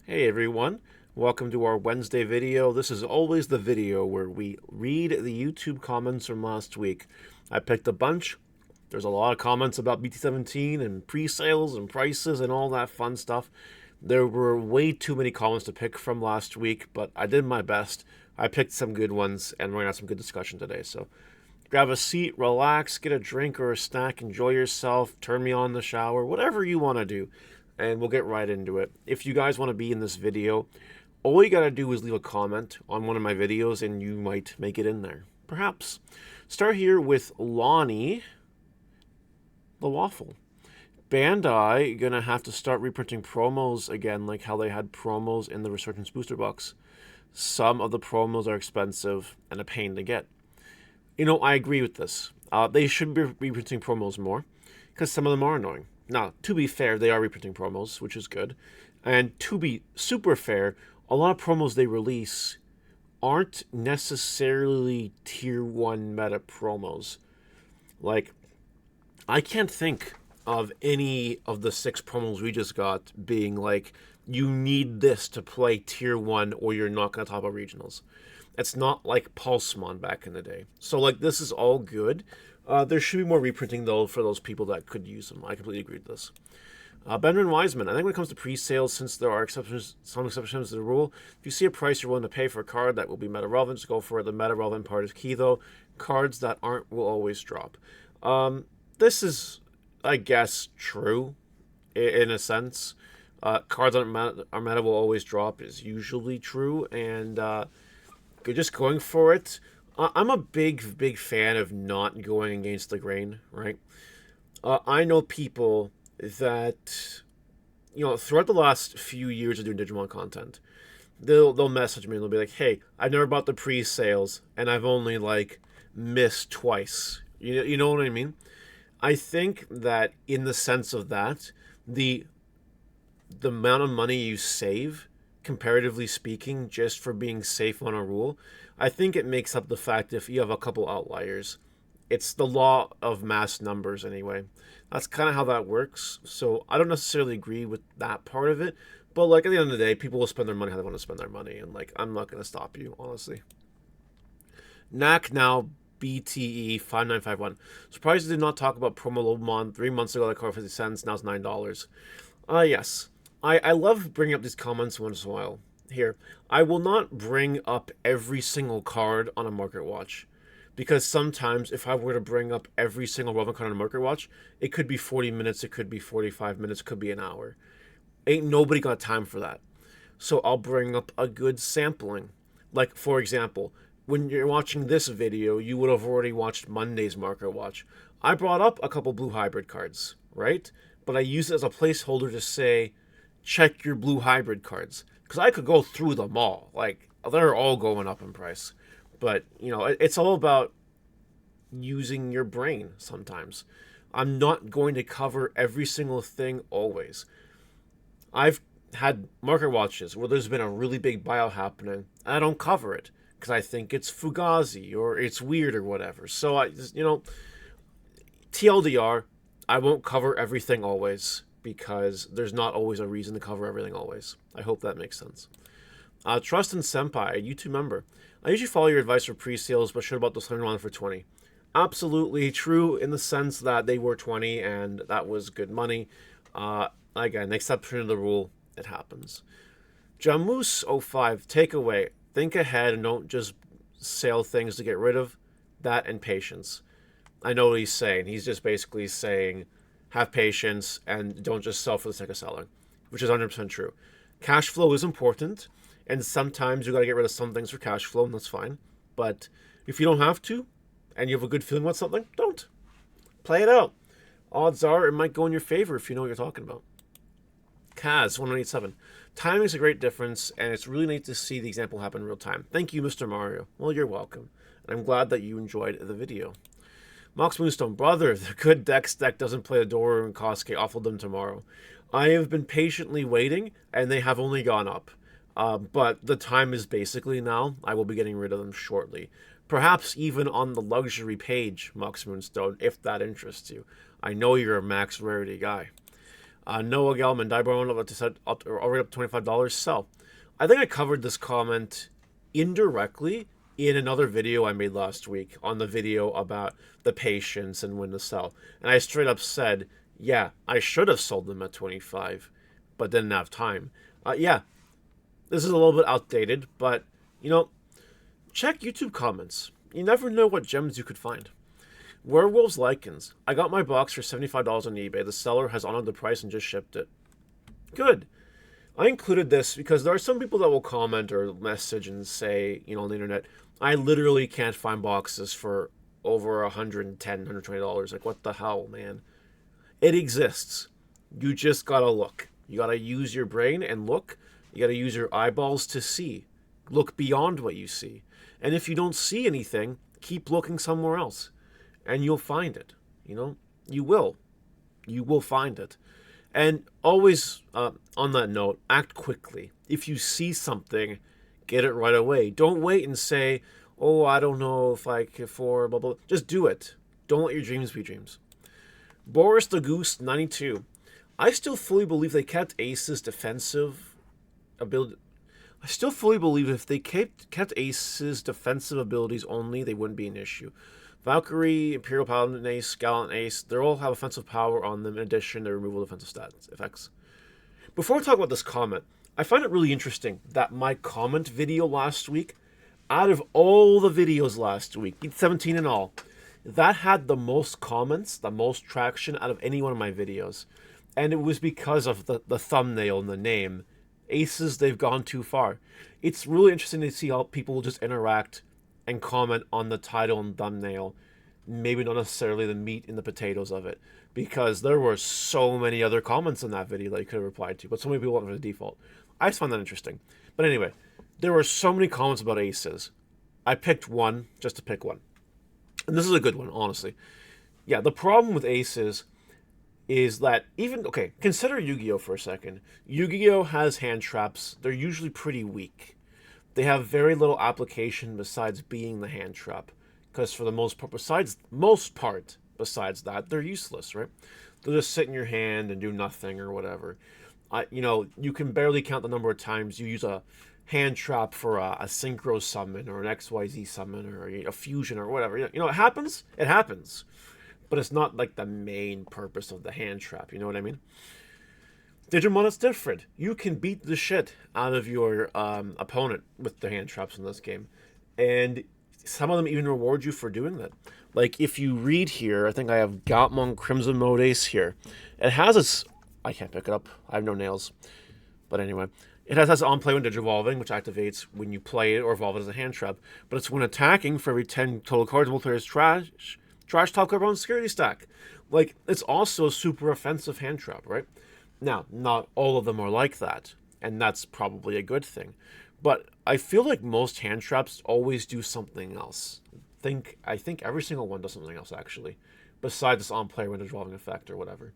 Hey everyone, welcome to our Wednesday video. This is always the video where we read the YouTube comments from last week. I picked a bunch. There's a lot of comments about BT17 and pre-sales and prices and all that fun stuff. There were way too many comments to pick from last week, but I did my best. I picked some good ones and we're gonna have some good discussion today. So grab a seat, relax, get a drink or a snack, enjoy yourself, turn me on in the shower, whatever you want to do, and we'll get right into it. If you guys want to be in this video, all you got to do is leave a comment on one of my videos and you might make it in there. Perhaps. Start here with Lonnie the Waffle. Bandai gonna have to start reprinting promos again, like how they had promos in the Resurgence booster box. Some of the promos are expensive and a pain to get. I agree with this. They should be reprinting promos more because some of them are annoying. Now, to be fair, they are reprinting promos, which is good. And to be super fair, a lot of promos they release aren't necessarily tier 1 meta promos. Like, I can't think of any of the 6 promos we just got being like, you need this to play tier 1 or you're not going to top up regionals. It's not like Pulsemon back in the day. So, like, this is all good. There should be more reprinting, though, for those people that could use them. I completely agree with this. Benjamin Wiseman, I think when it comes to pre-sales, since there are some exceptions to the rule, if you see a price you're willing to pay for a card that will be meta-relevant, just go for it. The meta-relevant part is key, though. Cards that aren't will always drop. This is, I guess, true, in a sense. Cards that are meta will always drop is usually true, and just going for it. I'm a big fan of not going against the grain, right? I know people that, throughout the last few years of doing Digimon content, they'll message me and they'll be like, "Hey, I never bought the pre-sales and I've only like missed twice." You know what I mean? I think that in the sense of that, the amount of money you save, comparatively speaking, just for being safe on a rule, I think it makes up the fact if you have a couple outliers. It's the law of mass numbers anyway. That's kind of how that works. So I don't necessarily agree with that part of it. But like at the end of the day, people will spend their money how they want to spend their money. And like, I'm not going to stop you, honestly. Knack now BTE 5951. Surprised they did not talk about promo Lobomon 3 months ago that cost 50 cents. Now it's $9. Yes. I love bringing up these comments once in a while. Here, I will not bring up every single card on a Market Watch. Because sometimes, if I were to bring up every single relevant card on a Market Watch, it could be 40 minutes, it could be 45 minutes, it could be an hour. Ain't nobody got time for that. So I'll bring up a good sampling. Like, for example, when you're watching this video, you would have already watched Monday's Market Watch. I brought up a couple blue hybrid cards, right? But I use it as a placeholder to say, check your blue hybrid cards. Because I could go through them all. Like, they're all going up in price. But, it's all about using your brain sometimes. I'm not going to cover every single thing always. I've had market watches where there's been a really big buyout happening, and I don't cover it because I think it's fugazi or it's weird or whatever. So, TLDR, I won't cover everything always because there's not always a reason to cover everything always. I hope that makes sense. Trust and Senpai, a YouTube member. I usually follow your advice for pre-sales, but should about the 101 for 20. Absolutely true in the sense that they were 20 and that was good money. Again, exception to the rule, it happens. Jamus05, takeaway. Think ahead and don't just sell things to get rid of. That and patience. I know what he's saying. He's just basically saying have patience and don't just sell for the sake of selling, which is 100% true. Cash flow is important. And sometimes you got to get rid of some things for cash flow, and that's fine. But if you don't have to, and you have a good feeling about something, don't. Play it out. Odds are it might go in your favor if you know what you're talking about. Kaz, 187. Timing is a great difference, and it's really neat to see the example happen in real time. Thank you, Mr. Mario. Well, you're welcome. And I'm glad that you enjoyed the video. Mox Moonstone, brother, the good Dex deck doesn't play Adora and Kosuke. Offer them tomorrow. I have been patiently waiting, and they have only gone up. But the time is basically now. I will be getting rid of them shortly. Perhaps even on the luxury page, Mox Moonstone, if that interests you. I know you're a max rarity guy. Noah Gelman, Dieborn already up to $25. Sell. I think I covered this comment indirectly in another video I made last week on the video about the patience and when to sell. And I straight up said, yeah, I should have sold them at 25, but didn't have time. Yeah, this is a little bit outdated, but you know, check YouTube comments. You never know what gems you could find. Werewolves Lichens. I got my box for $75 on eBay. The seller has honored the price and just shipped it. Good. I included this because there are some people that will comment or message and say, on the internet, I literally can't find boxes for over $110, $120. Like, what the hell, man? It exists. You just gotta look. You gotta use your brain and look. You gotta use your eyeballs to see. Look beyond what you see. And if you don't see anything, keep looking somewhere else. And you'll find it. You will. You will find it. And always, on that note, act quickly. If you see something, get it right away. Don't wait and say, oh, I don't know if I can afford, blah, blah. Just do it. Don't let your dreams be dreams. Boris the Goose, 92. I still fully believe they kept Ace's defensive ability. I still fully believe if they kept Ace's defensive abilities only, they wouldn't be an issue. Valkyrie, Imperial Paladin Ace, Gallant Ace, they all have offensive power on them in addition to removal defensive stats effects. Before we talk about this comment, I find it really interesting that my comment video last week, out of all the videos last week, Beat 17 and all, that had the most comments, the most traction out of any one of my videos. And it was because of the thumbnail and the name. Aces, they've gone too far. It's really interesting to see how people will just interact and comment on the title and thumbnail, maybe not necessarily the meat and the potatoes of it, because there were so many other comments in that video that you could have replied to, but so many people went for the default. I just find that interesting. But anyway, there were so many comments about aces. I picked one just to pick one. And this is a good one, honestly. Yeah, the problem with aces is that consider Yu-Gi-Oh! For a second. Yu-Gi-Oh! Has hand traps. They're usually pretty weak. They have very little application besides being the hand trap, because for the most part, besides that, they're useless, right? They'll just sit in your hand and do nothing or whatever. You can barely count the number of times you use a hand trap for a synchro summon or an XYZ summon or a fusion or whatever. It happens. It happens, but it's not like the main purpose of the hand trap. You know what I mean? Digimon is different. You can beat the shit out of your opponent with the hand traps in this game. And some of them even reward you for doing that. Like, if you read here, I think I have Goutmon Crimson Mode Ace here. It has its... I can't pick it up. I have no nails. But anyway. It has on play when Digivolving, which activates when you play it or evolve it as a hand trap. But it's when attacking for every 10 total cards, multiplayer's trash top card on security stack. Like, it's also a super offensive hand trap, right? Now, not all of them are like that, and that's probably a good thing. But I feel like most hand traps always do something else. I think every single one does something else, actually, besides this on-player window drawing effect or whatever.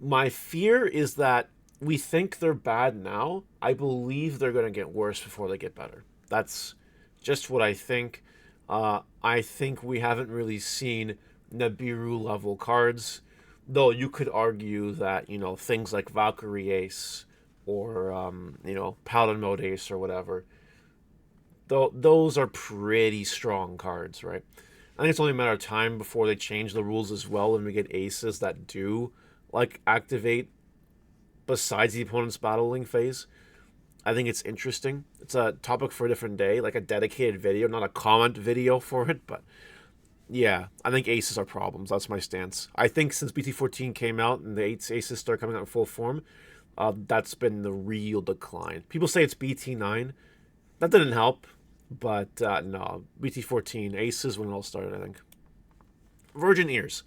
My fear is that we think they're bad now. I believe they're going to get worse before they get better. That's just what I think. I think we haven't really seen Nibiru-level cards. Though you could argue that, things like Valkyrie Ace or, Paladin Mode Ace or whatever, those are pretty strong cards, right? I think it's only a matter of time before they change the rules as well and we get aces that do, activate besides the opponent's battling phase. I think it's interesting. It's a topic for a different day, like a dedicated video, not a comment video for it, but... yeah, I think aces are problems. That's my stance. I think since BT14 came out and the aces started coming out in full form, that's been the real decline. People say it's BT9. That didn't help, but no. BT14, aces when it all started, I think. Virgin Ears.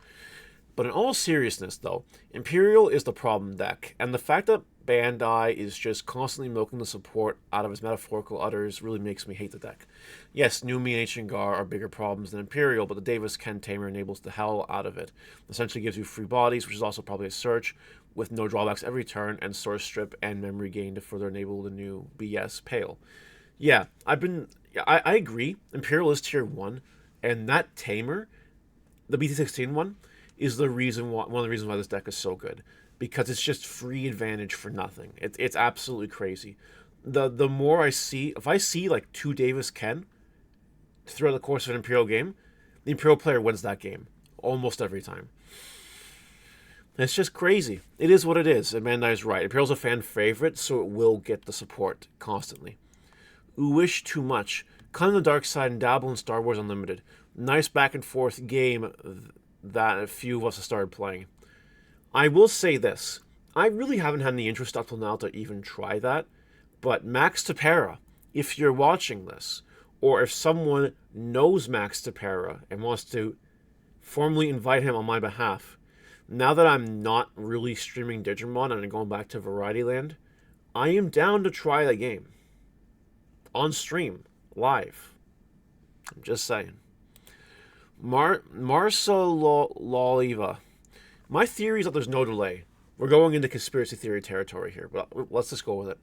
But in all seriousness, though, Imperial is the problem deck, and the fact that Bandai is just constantly milking the support out of his metaphorical utters really makes me hate the deck. Yes, Numi and Ancient Gar are bigger problems than Imperial, but the Davis Ken Tamer enables the hell out of it. Essentially gives you free bodies, which is also probably a search, with no drawbacks every turn, and source strip and memory gain to further enable the new BS Pale. Yeah, I agree. Imperial is tier 1, and that Tamer, the BT16 one, is one of the reasons why this deck is so good. because it's just free advantage for nothing. It's absolutely crazy. The more I see, if I see like 2 Davis Ken throughout the course of an Imperial game, the Imperial player wins that game almost every time. It's just crazy. It is what it is, and Bandai's right. Imperial's a fan favorite, so it will get the support constantly. Wish too much. Come on the dark side and dabble in Star Wars Unlimited. Nice back and forth game that a few of us have started playing. I will say this. I really haven't had any interest up till now to even try that. But Max Tapera, if you're watching this, or if someone knows Max Tapera and wants to formally invite him on my behalf, now that I'm not really streaming Digimon and I'm going back to Variety Land, I am down to try the game. On stream. Live. I'm just saying. Marcelo Loliva. My theory is that there's no delay. We're going into conspiracy theory territory here, but let's just go with it.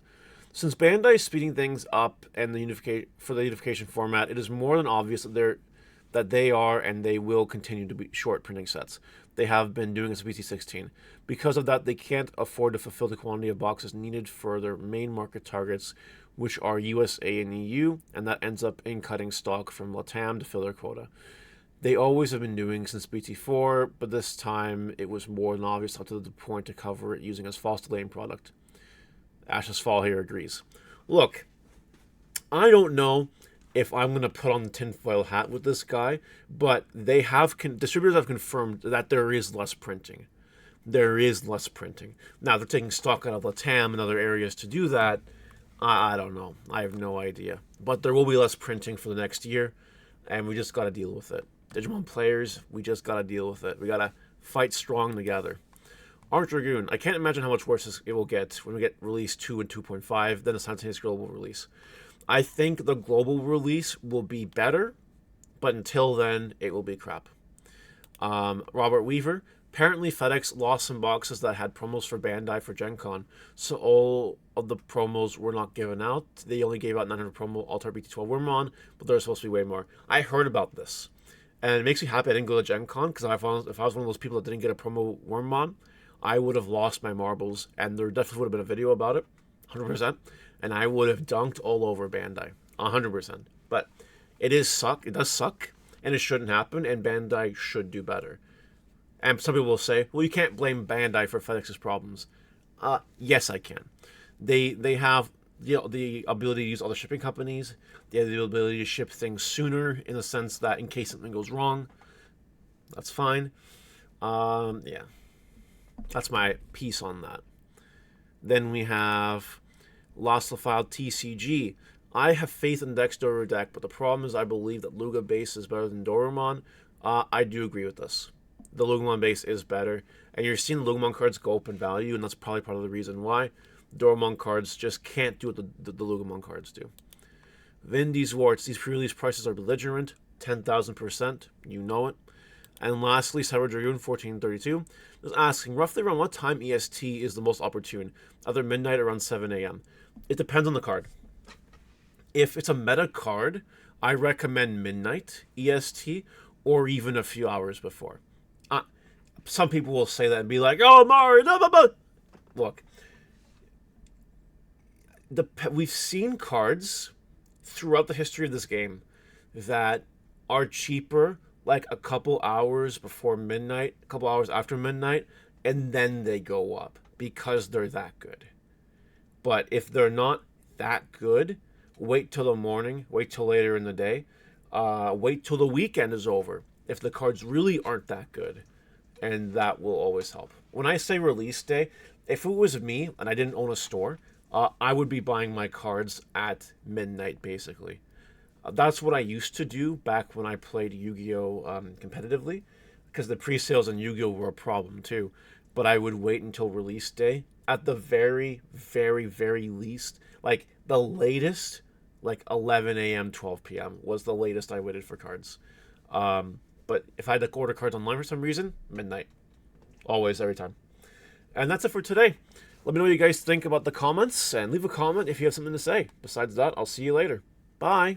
Since Bandai is speeding things up and the unification format, it is more than obvious that they are and they will continue to be short printing sets. They have been doing it since BT16. Because of that, they can't afford to fulfill the quantity of boxes needed for their main market targets, which are USA and EU, and that ends up in cutting stock from LATAM to fill their quota. They always have been doing since BT4, but this time it was more than obvious up to the point to cover it using as false delaying product. Ash's Fall here agrees. Look, I don't know if I'm going to put on the tinfoil hat with this guy, but distributors have confirmed that there is less printing. There is less printing. Now, they're taking stock out of LATAM and other areas to do that. I don't know. I have no idea. But there will be less printing for the next year, and we just got to deal with it. Digimon players, we just got to deal with it. We got to fight strong together. Orange Dragoon, I can't imagine how much worse it will get when we get release 2 and 2.5, then a simultaneous global release. I think the global release will be better, but until then, it will be crap. Robert Weaver, apparently FedEx lost some boxes that had promos for Bandai for Gen Con, so all of the promos were not given out. They only gave out 900 promo Altar BT12 Wormmon, but there's supposed to be way more. I heard about this, and it makes me happy I didn't go to Gen Con, because if I was one of those people that didn't get a promo Wormmon, I would have lost my marbles, and there definitely would have been a video about it, 100%, and I would have dunked all over Bandai, 100%. But it does suck, and it shouldn't happen, and Bandai should do better. And some people will say, well, you can't blame Bandai for FedEx's problems. Yes, I can. They have the ability to use other shipping companies. They have the ability to ship things sooner, in the sense that in case something goes wrong, that's fine. Yeah. That's my piece on that. Then we have Lost the File TCG. I have faith in Dex Doru deck, but the problem is I believe that Luga base is better than Dorumon. I do agree with this. The Lugumon base is better, and you're seeing the Lugumon cards go up in value, and that's probably part of the reason why. Dorumon cards just can't do what the Lugumon cards do. Vindy's Warts. These pre-release prices are belligerent. 10,000%. You know it. And lastly, Cyber Dragoon 1432 is asking, roughly around what time EST is the most opportune? Either midnight or around 7 a.m. It depends on the card. If it's a meta card, I recommend midnight EST or even a few hours before. Some people will say that and be like, oh, Mario, no, blah, blah. Look, we've seen cards throughout the history of this game that are cheaper like a couple hours before midnight, a couple hours after midnight, and then they go up because they're that good. But if they're not that good, wait till the morning, wait till later in the day, wait till the weekend is over if the cards really aren't that good, and that will always help. When I say release day, if it was me and I didn't own a store, I would be buying my cards at midnight, basically. That's what I used to do back when I played Yu-Gi-Oh! Competitively, because the pre-sales on Yu-Gi-Oh! Were a problem too. But I would wait until release day. At the very, very, very least, like the latest, like 11 a.m., 12 p.m. was the latest I waited for cards. But if I had to order cards online for some reason, midnight. Always, every time. And that's it for today. Let me know what you guys think about the comments, and leave a comment if you have something to say. Besides that, I'll see you later. Bye.